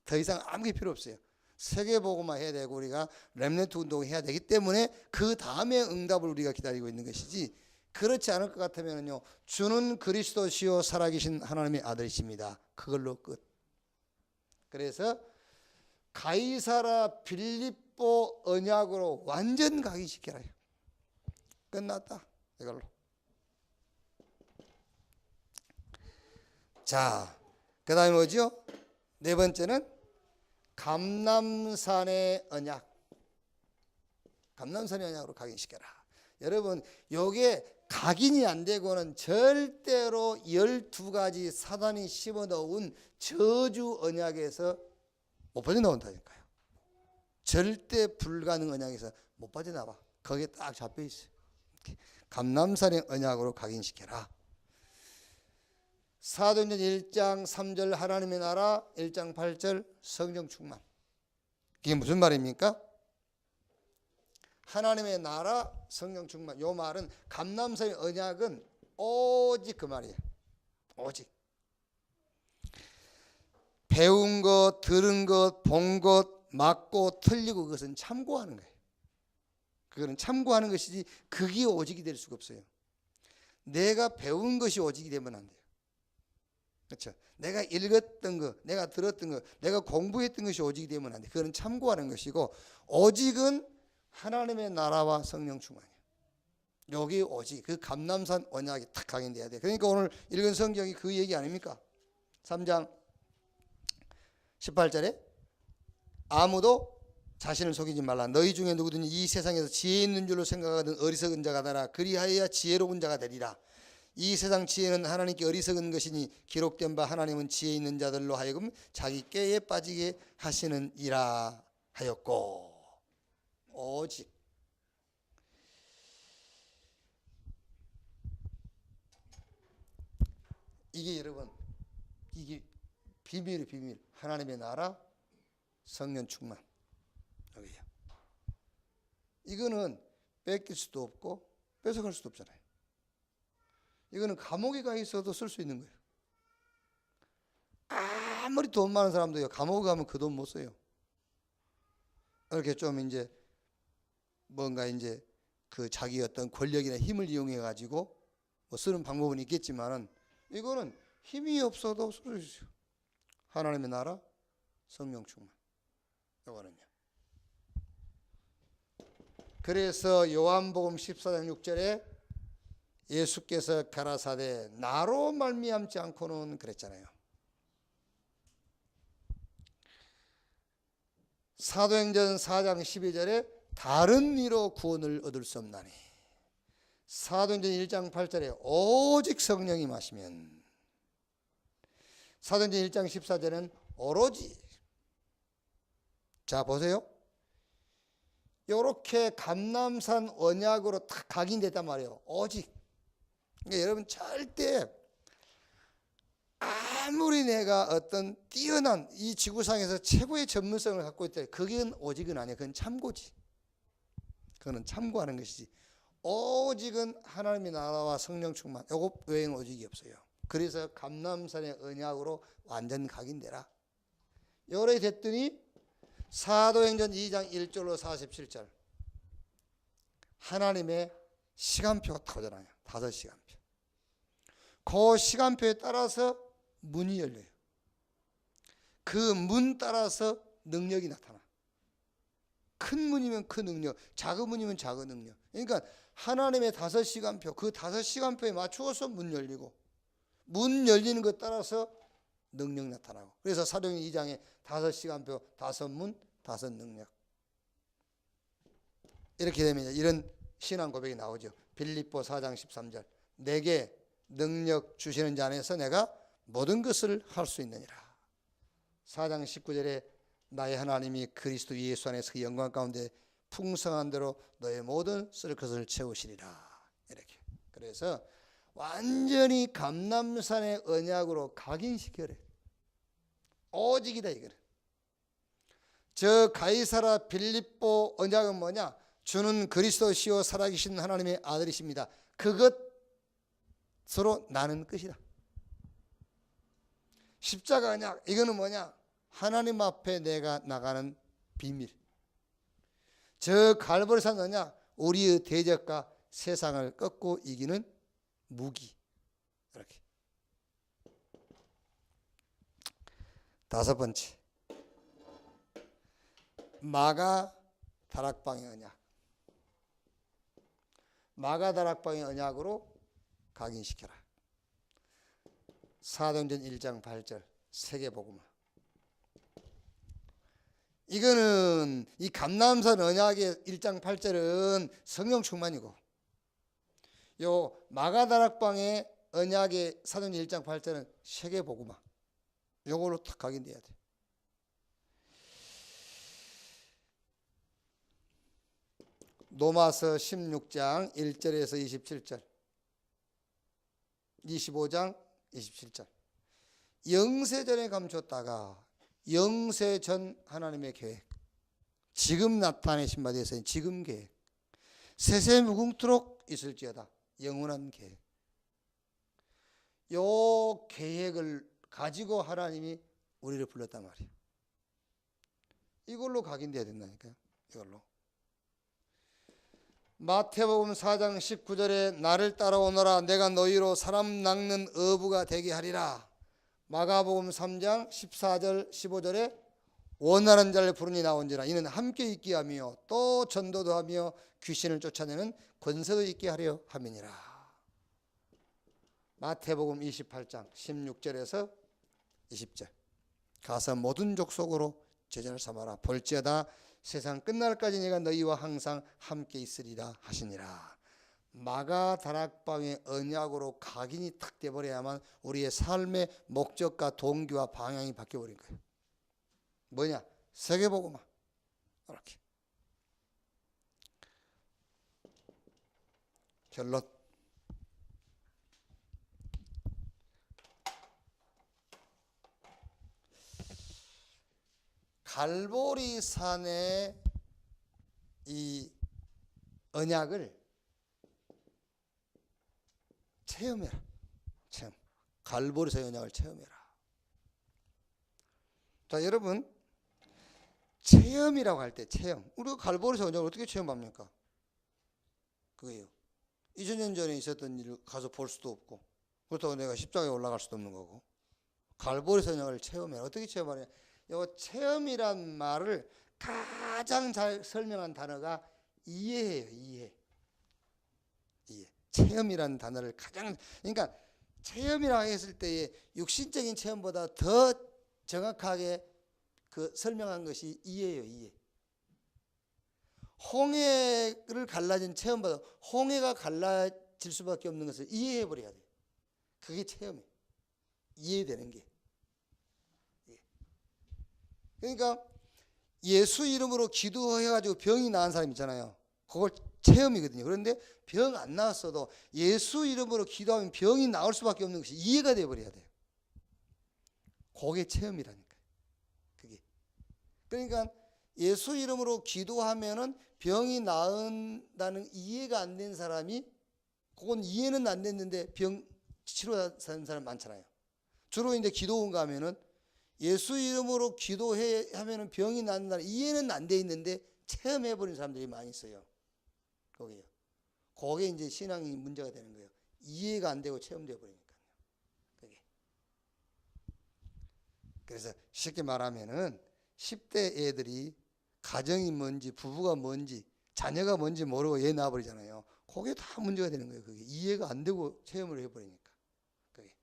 더 이상 아무 게 필요 없어요. 세계복음만 해야 되고 우리가 렘넌트 운동을 해야 되기 때문에 그 다음에 응답을 우리가 기다리고 있는 것이지, 그렇지 않을 것 같으면요, 주는 그리스도시요 살아계신 하나님의 아들이십니다. 그걸로 끝. 그래서 가이사라 빌립보 언약으로 완전 각인시켜라. 끝났다. 이걸로. 자, 그 다음에 뭐죠? 네 번째는 감람산의 언약. 감람산의 언약으로 각인시켜라. 여러분, 요게 각인이 안 되고는 절대로 12가지 사단이 심어놓은 저주 언약에서 못 빠져나온다니까요. 절대 불가능 언약에서 못 빠져나와. 거기에 딱 잡혀있어요. 감람산의 언약으로 각인시켜라. 사도행전 1장 3절 하나님의 나라, 1장 8절 성령 충만. 이게 무슨 말입니까? 하나님의 나라, 성령 충만. 요 말은 감람산의 언약은 오직 그 말이에요. 오직 배운 것, 들은 것, 본 것, 맞고 틀리고 그것은 참고하는 거예요. 그거는 참고하는 것이지 그게 오직이 될 수가 없어요. 내가 배운 것이 오직이 되면 안 돼요. 그렇죠? 내가 읽었던 거, 내가 들었던 거, 내가 공부했던 것이 오직이 되면 안 돼. 그거는 참고하는 것이고, 오직은 하나님의 나라와 성령 충만이에요. 여기 오직 그 감람산 언약이 탁 각인돼야 돼. 그러니까 오늘 읽은 성경이 그 얘기 아닙니까? 3장 18절에 아무도 자신을 속이지 말라. 너희 중에 누구든지 이 세상에서 지혜 있는 줄로 생각하던 어리석은 자가 되라. 그리하여야 지혜로운 자가 되리라. 이 세상 지혜는 하나님께 어리석은 것이니 기록된 바 하나님은 지혜 있는 자들로 하여금 자기 꾀에 빠지게 하시느니라 하였고. 오직 이게 여러분, 이게 비밀이 비밀. 하나님의 나라, 성령 충만. 여기요. 이거는 뺏길 수도 없고 뺏어갈 수도 없잖아요. 이거는 감옥에 가 있어도 쓸 수 있는 거예요. 아무리 돈 많은 사람도요, 감옥에 가면 그 돈 못 써요. 이렇게 좀 이제 뭔가 이제 그 자기 어떤 권력이나 힘을 이용해 가지고 뭐 쓰는 방법은 있겠지만은, 이거는 힘이 없어도 쓸 수 있어요. 하나님의 나라, 성령 충만. 이거는요. 그래서 요한복음 14장 6절에 예수께서 가라사대 나로 말미암지 않고는 그랬잖아요. 사도행전 4장 12절에 다른 이로 구원을 얻을 수 없나니, 사도행전 1장 8절에 오직 성령이 마시면, 사도행전 1장 14절에는 오로지. 자 보세요. 이렇게 감람산 언약으로 딱 각인됐단 말이에요. 오직. 그러니까 여러분 절대 아무리 내가 어떤 뛰어난 이 지구상에서 최고의 전문성을 갖고 있다, 그게 오직은 아니야. 그건 참고지. 그거는 참고하는 것이지. 오직은 하나님의 나라와 성령 충만, 이거 외에는 오직이 없어요. 그래서 감람산의 언약으로 완전 각인되라. 요래 됐더니 사도행전 2장 1절로 47절 하나님의 시간표가 터져나요. 5시간표. 그 시간표에 따라서 문이 열려요. 그 문 따라서 능력이 나타나. 큰 문이면 큰 능력, 작은 문이면 작은 능력. 그러니까 하나님의 5시간표, 그 5시간표에 맞추어서 문 열리고, 문 열리는 것 따라서 능력 나타나고. 그래서 사도행전 2장에 5시간표, 5문, 5능력. 이렇게 되면 이런 신앙 고백이 나오죠. 빌립보 4장 13절. 내게 능력 주시는 자 안에서 내가 모든 것을 할 수 있느니라. 4장 19절에 나의 하나님이 그리스도 예수 안에서 그 영광 가운데 풍성한 대로 너의 모든 쓸 것을 채우시리라. 이렇게. 그래서 완전히 감람산의 언약으로 각인시켜래. 오직이다 이거는. 저 가이사라 빌립보 언약은 뭐냐? 주는 그리스도시요 살아계신 하나님의 아들이십니다. 그것으로 나는 끝이다. 십자가 언약, 이거는 뭐냐? 하나님 앞에 내가 나가는 비밀. 저 갈보리산 언약, 우리의 대적과 세상을 꺾고 이기는 무기. 이렇게. 5번째, 마가 다락방의 언약. 마가 다락방의 언약으로 각인시켜라. 사도행전 1장 8절 세계복음화. 이거는 이 감람산 언약의 1장 8절은 성령 충만이고, 요 마가 다락방의 언약의 사도행전 1장 8절은 세계복음화. 요걸로 딱 각인돼야 돼. 로마서 16장 1절에서 27절, 25장 27절. 영세전에 감췄다가 영세전 하나님의 계획, 지금 나타내신 바에 대해서는 지금 계획, 세세 무궁토록 있을지어다 영원한 계획. 요 계획을 가지고 하나님이 우리를 불렀단 말이에요. 이걸로 각인돼야 된다니까요. 이걸로. 마태복음 4장 19절에 나를 따라오너라 내가 너희로 사람 낚는 어부가 되게 하리라. 마가복음 3장 14절 15절에 원하는 자를 부르니 나온지라 이는 함께 있게 하며 또 전도도 하며 귀신을 쫓아내는 권세도 있게 하려 함이니라. 마태복음 28장 16절에서 20절 가서 모든 족속으로 제자를 삼아라. 볼지어다 세상 끝날까지 내가 너희와 항상 함께 있으리라 하시니라. 마가 다락방의 언약으로 각인이 탁 돼버려야만 우리의 삶의 목적과 동기와 방향이 바뀌어버린 거예요. 뭐냐? 세계복음화. 이렇게. 결론. 갈보리산의 이 언약을 체험해라. 체험. 갈보리산의 언약을 체험해라. 자, 여러분, 체험이라고 할 때 체험. 우리가 갈보리산 언약을 어떻게 체험합니까? 그거예요. 2000년 전에 있었던 일을 가서 볼 수도 없고, 그렇다고 내가 십자가에 올라갈 수도 없는 거고. 갈보리산 언약을 체험해라. 어떻게 체험하냐? 이 체험이란 말을 가장 잘 설명한 단어가 이해예요. 이해. 체험이라는 단어를 가장, 그러니까 체험이라고 했을 때의 육신적인 체험보다 더 정확하게 그 설명한 것이 이해예요. 이해. 홍해를 갈라진 체험받아 홍해가 갈라질 수밖에 없는 것을 이해해 버려야 돼요. 그게 체험이에요. 이해되는 게. 그러니까 예수 이름으로 기도해가지고 병이 나은 사람 있잖아요. 그걸 체험이거든요. 그런데 병 안 나왔어도 예수 이름으로 기도하면 병이 나올 수밖에 없는 것이 이해가 되어버려야 돼요. 그게 체험이라니까요. 그게. 그러니까 예수 이름으로 기도하면은 병이 나은다는 이해가 안 된 사람이, 그건 이해는 안 됐는데 병 치료하는 사람 많잖아요. 주로 이제 기도원 가면은 예수 이름으로 기도해 하면은 병이 낫는다는 이해는 안 돼 있는데 체험해 버린 사람들이 많이 있어요. 거기요. 그게 이제 신앙이 문제가 되는 거예요. 이해가 안 되고 체험되어 버리니까요. 그게. 그래서 쉽게 말하면은 10대 애들이 가정이 뭔지, 부부가 뭔지, 자녀가 뭔지 모르고 애 낳아버리잖아요. 그게 다 문제가 되는 거예요. 그게 이해가 안 되고 체험을 해버리니까. 그게.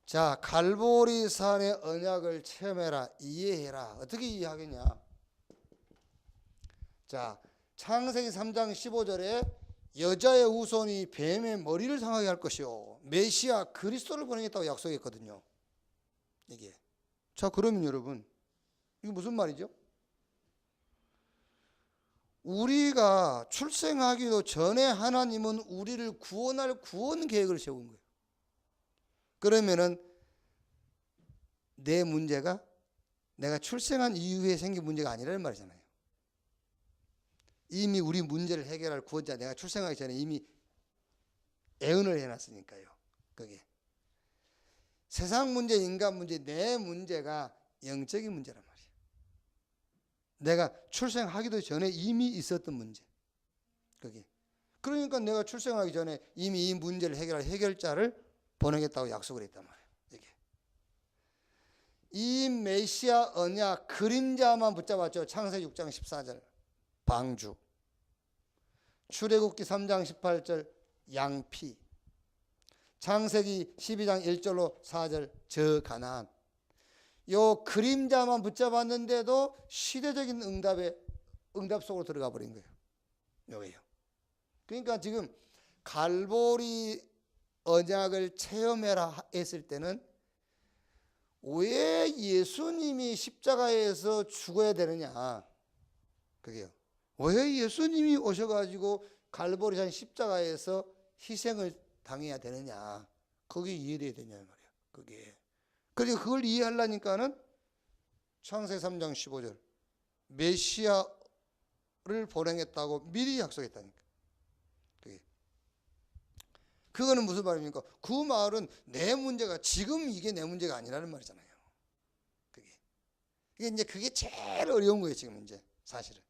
자, 갈보리산의 언약을 체험해라, 이해해라. 어떻게 이해하겠냐? 자, 창세기 3장 15절에 여자의 후손이 뱀의 머리를 상하게 할 것이요 메시아 그리스도를 보내겠다고 약속했거든요. 이게. 자, 그러면 여러분, 이게 무슨 말이죠? 우리가 출생하기도 전에 하나님은 우리를 구원할 구원 계획을 세운 거예요. 그러면은 내 문제가 내가 출생한 이후에 생긴 문제가 아니라는 말이잖아요. 이미 우리 문제를 해결할 구원자, 내가 출생하기 전에 이미 예언을 해놨으니까요. 그게 세상 문제, 인간 문제, 내 문제가 영적인 문제란 말이에요. 내가 출생하기도 전에 이미 있었던 문제. 그게. 그러니까 내가 출생하기 전에 이미 이 문제를 해결할 해결자를 보내겠다고 약속을 했단 말이에요. 이게. 이 메시아 언약 그림자만 붙잡았죠. 창세기 6장 14절 방주, 출애굽기 3장 18절 양피, 창세기 12장 1절로 4절 저 가나안. 요 그림자만 붙잡았는데도 시대적인 응답 속으로 들어가 버린 거예요. 여기요. 그러니까 지금 갈보리 언약을 체험해라 했을 때는 왜 예수님이 십자가에서 죽어야 되느냐? 그게요. 왜 예수님이 오셔가지고 갈보리산 십자가에서 희생을 당해야 되느냐? 그게 이해돼야 되냐 말이야. 그게. 그러니까 그걸 이해하려니까는 창세기 3장 15절 메시아를 보내겠다고 미리 약속했다니까. 그거는 무슨 말입니까? 그 말은 내 문제가 지금 이게 내 문제가 아니라는 말이잖아요. 그게 이제 그게 제일 어려운 거예요, 지금 이제 사실은.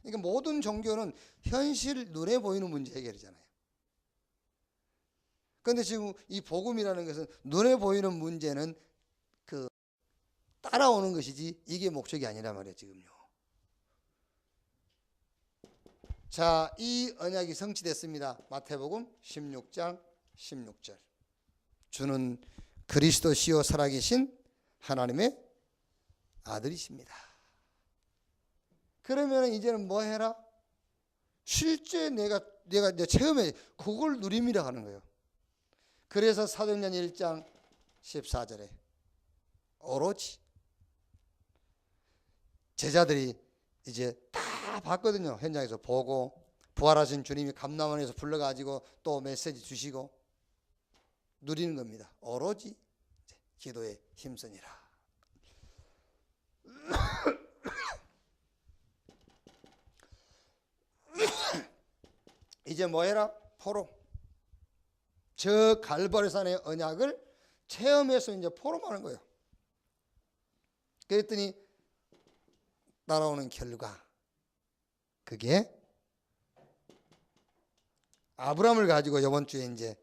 그러니까 모든 종교는 현실 눈에 보이는 문제 해결이잖아요. 그런데 지금 이 복음이라는 것은 눈에 보이는 문제는 그 따라오는 것이지 이게 목적이 아니란 말이에요, 지금요. 자, 이 언약이 성취됐습니다. 마태복음 16장 16절. 주는 그리스도시요 살아계신 하나님의 아들이십니다. 그러면 이제는 뭐 해라? 실제 내가 이제 체험해 그걸 누림이라 하는 거예요. 그래서 사도행전 1장 14절에 오로지 제자들이 이제 다 봤거든요. 현장에서 보고 부활하신 주님이 감람원에서 불러가지고 또 메시지 주시고 누리는 겁니다. 오로지 기도에 힘쓰니라. 이제 뭐 해라? 포럼. 저 갈보리산의 언약을 체험해서 이제 포럼하는 거예요. 그랬더니 따라오는 결과, 그게 아브라함을 가지고 이번 주에 이제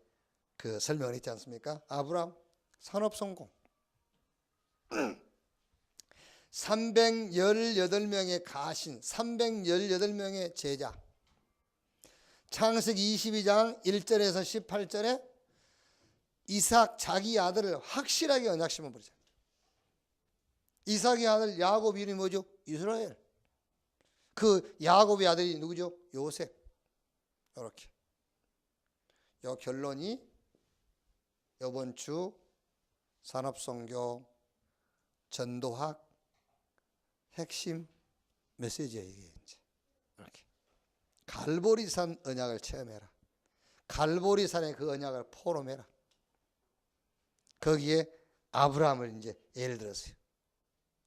그 설명을 했지 않습니까? 아브라함 산업 성공. 318명의 가신, 318명의 제자. 창세기 22장 1절에서 18절에 이삭 자기 아들을 확실하게 언약 심어 버리잖아요. 이삭의 아들 야곱 이름이 뭐죠? 이스라엘. 그 야곱의 아들이 누구죠? 요셉. 이렇게. 요 결론이 이번 주 산업선교 전도학 핵심 메시지예요. 이게 이제 이렇게 갈보리산 언약을 체험해라. 갈보리산의 그 언약을 포럼해라. 거기에 아브라함을 이제 예를 들었어요.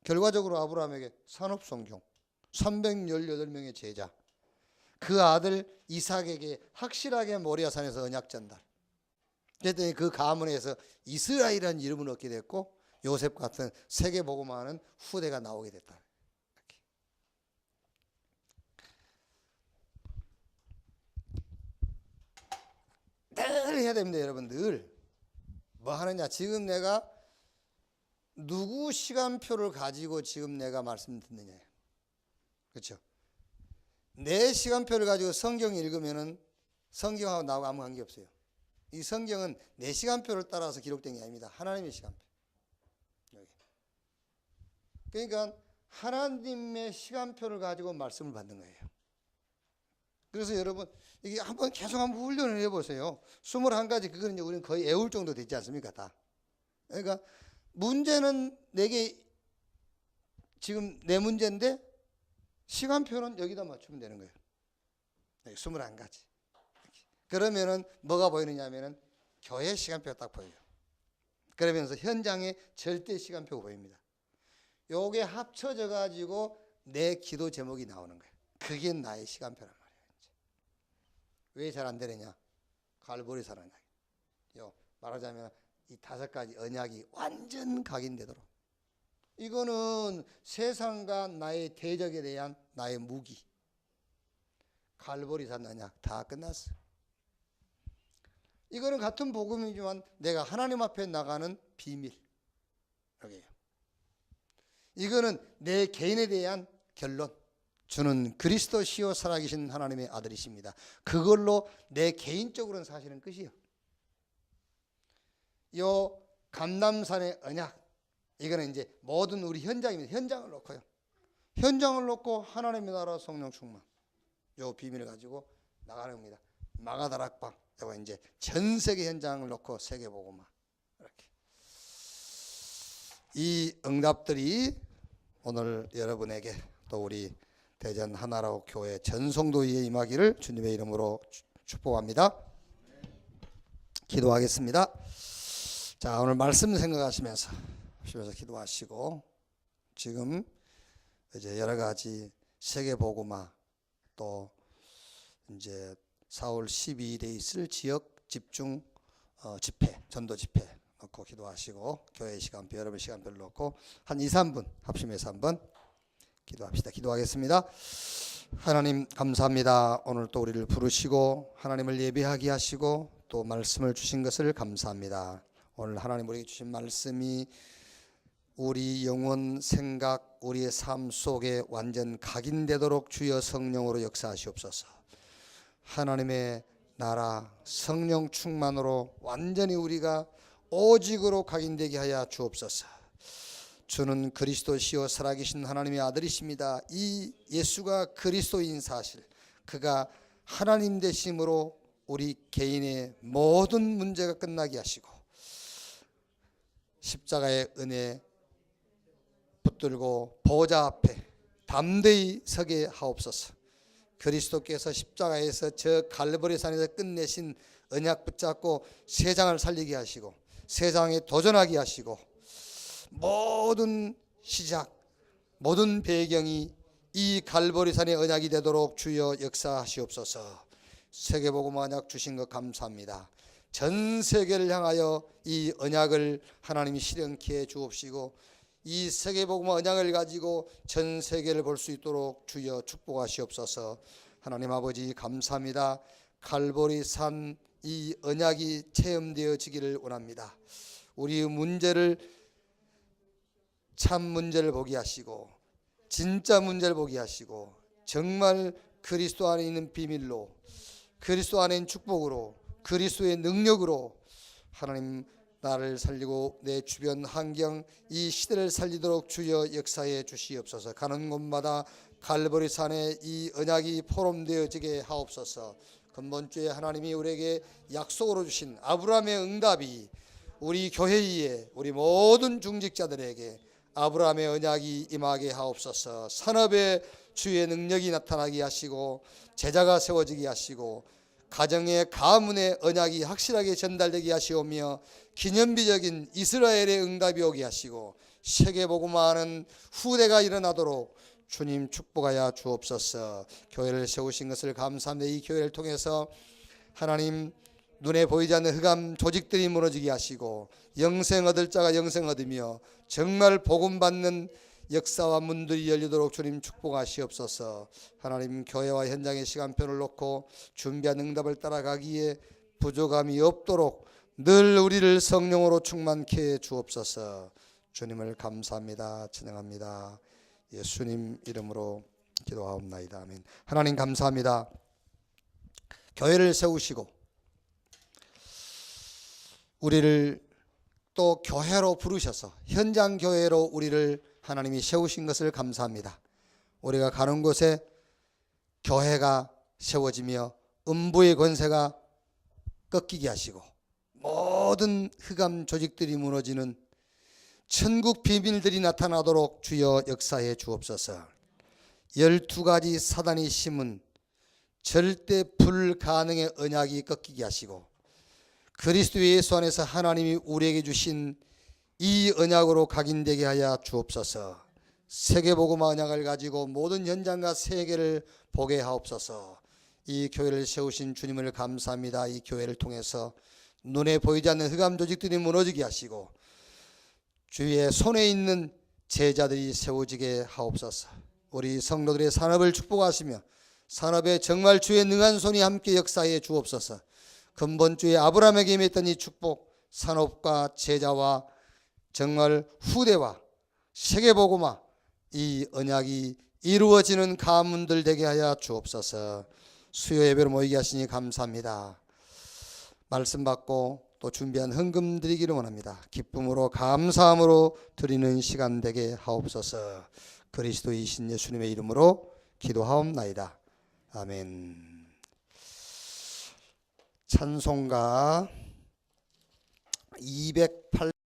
결과적으로 아브라함에게 산업성경 318명의 제자, 그 아들 이삭에게 확실하게 모리아산에서 언약 전달. 그랬더니 그 가문에서 이스라엘이라는 이름을 얻게 됐고 요셉 같은 세계복음화하는 후대가 나오게 됐다. 늘 해야 됩니다, 여러분. 늘 뭐 하느냐? 지금 내가 누구 시간표를 가지고 지금 내가 말씀 듣느냐? 그렇죠? 내 시간표를 가지고 성경 읽으면은 성경하고 나하고 아무 관계 없어요. 이 성경은 내 시간표를 따라서 기록된 게 아닙니다. 하나님의 시간표. 여기. 그러니까 하나님의 시간표를 가지고 말씀을 받는 거예요. 그래서 여러분 이게 한번 계속 한번 훈련을 해보세요. 21가지 그거는 이제 우리는 거의 애울 정도 되지 않습니까? 다. 그러니까 문제는 내게 지금 내 문제인데 시간표는 여기다 맞추면 되는 거예요. 21가지. 그러면은 뭐가 보이느냐 하면은 교회 시간표가 딱 보여요. 그러면서 현장에 절대 시간표가 보입니다. 요게 합쳐져 가지고 내 기도 제목이 나오는 거예요. 그게 나의 시간표란 말이에요. 왜 잘 안 되느냐? 갈보리산 언약. 요 말하자면 이 5가지 언약이 완전 각인되도록. 이거는 세상과 나의 대적에 대한 나의 무기. 갈보리산 언약 다 끝났어. 이거는 같은 복음이지만 내가 하나님 앞에 나가는 비밀. 여기에요. 이거는 내 개인에 대한 결론. 주는 그리스도시요 살아계신 하나님의 아들이십니다. 그걸로 내 개인적으로는 사실은 끝이요. 요 감람산의 언약, 이거는 이제 모든 우리 현장입니다. 현장을 놓고요. 현장을 놓고 하나님의 나라 성령 충만. 요 비밀을 가지고 나가는 겁니다. 마가다락방. 이거 이제 전 세계 현장을 놓고 세계 복음화. 이렇게. 이 응답들이 오늘 여러분에게 또 우리 대전 하나로 교회 전성도에 임하기를 주님의 이름으로 축복합니다. 기도하겠습니다. 자, 오늘 말씀 생각하시면서 기도하시고, 지금 이제 여러 가지 세계 복음화, 또 이제 4월 12일에 있을 지역 집중 집회, 전도 집회 놓고 기도하시고, 교회 시간표, 여러분 시간표를 놓고 한 2, 3분 합심해서 한번 기도합시다. 기도하겠습니다. 하나님 감사합니다. 오늘 또 우리를 부르시고 하나님을 예배하게 하시고 또 말씀을 주신 것을 감사합니다. 오늘 하나님 우리에게 주신 말씀이 우리 영혼, 생각, 우리의 삶 속에 완전 각인되도록 주여 성령으로 역사하시옵소서. 하나님의 나라 성령 충만으로 완전히 우리가 오직으로 각인되게 하여 주옵소서. 주는 그리스도시요 살아계신 하나님의 아들이십니다. 이 예수가 그리스도인 사실, 그가 하나님 되심으로 우리 개인의 모든 문제가 끝나게 하시고 십자가의 은혜 붙들고 보좌 앞에 담대히 서게 하옵소서. 그리스도께서 십자가에서 저 갈보리산에서 끝내신 언약 붙잡고 세상을 살리게 하시고 세상에 도전하게 하시고 모든 시작, 모든 배경이 이 갈보리산의 언약이 되도록 주여 역사하시옵소서. 세계복음 언약 주신 것 감사합니다. 전 세계를 향하여 이 언약을 하나님이 실현케 해 주옵시고 이 세계복음 언약을 가지고 전 세계를 볼 수 있도록 주여 축복하시옵소서. 하나님 아버지 감사합니다. 갈보리산 이 언약이 체험되어지기를 원합니다. 우리의 문제를 참 문제를 보게 하시고 진짜 문제를 보게 하시고 정말 그리스도 안에 있는 비밀로, 그리스도 안에 있는 축복으로, 그리스도의 능력으로 하나님, 나를 살리고 내 주변 환경, 이 시대를 살리도록 주여 역사해 주시옵소서. 가는 곳마다 갈보리 산에 이 언약이 포럼되어지게 하옵소서. 근본주에 하나님이 우리에게 약속으로 주신 아브라함의 응답이 우리 교회에, 우리 모든 중직자들에게 아브라함의 언약이 임하게 하옵소서. 산업에 주의 능력이 나타나게 하시고, 제자가 세워지게 하시고, 가정의 가문의 언약이 확실하게 전달되게 하시오며, 기념비적인 이스라엘의 응답이 오게 하시고, 세계복음화하는 후대가 일어나도록 주님 축복하여 주옵소서. 교회를 세우신 것을 감사합니다. 이 교회를 통해서 하나님, 눈에 보이지 않는 흑암 조직들이 무너지게 하시고, 영생 얻을 자가 영생 얻으며 정말 복음 받는 역사와 문들이 열리도록 주님 축복하시옵소서. 하나님, 교회와 현장의 시간표를 놓고 준비한 응답을 따라가기에 부족함이 없도록 늘 우리를 성령으로 충만케 해 주옵소서. 주님을 감사합니다. 찬양합니다. 예수님 이름으로 기도하옵나이다. 아멘. 하나님 감사합니다. 교회를 세우시고 우리를 또 교회로 부르셔서 현장 교회로 우리를 하나님이 세우신 것을 감사합니다. 우리가 가는 곳에 교회가 세워지며 음부의 권세가 꺾이게 하시고 모든 흑암 조직들이 무너지는 천국 비밀들이 나타나도록 주여 역사해 주옵소서. 12가지 사단이 심은 절대 불가능의 언약이 꺾이게 하시고, 그리스도 예수 안에서 하나님이 우리에게 주신 이 언약으로 각인되게 하여 주옵소서. 세계복음화 언약을 가지고 모든 현장과 세계를 보게 하옵소서. 이 교회를 세우신 주님을 감사합니다. 이 교회를 통해서 눈에 보이지 않는 흑암 조직들이 무너지게 하시고 주의 손에 있는 제자들이 세워지게 하옵소서. 우리 성도들의 산업을 축복하시며 산업에 정말 주의 능한 손이 함께 역사해 주옵소서. 근본주의 아브라함에게 임했던 이 축복, 산업과 제자와 정말 후대와 세계복음화 이 언약이 이루어지는 가문들 되게 하여 주옵소서. 수요 예배로 모이게 하시니 감사합니다. 말씀 받고 또 준비한 헌금 드리기를 원합니다. 기쁨으로 감사함으로 드리는 시간 되게 하옵소서. 그리스도이신 예수님의 이름으로 기도하옵나이다. 아멘. 찬송가 208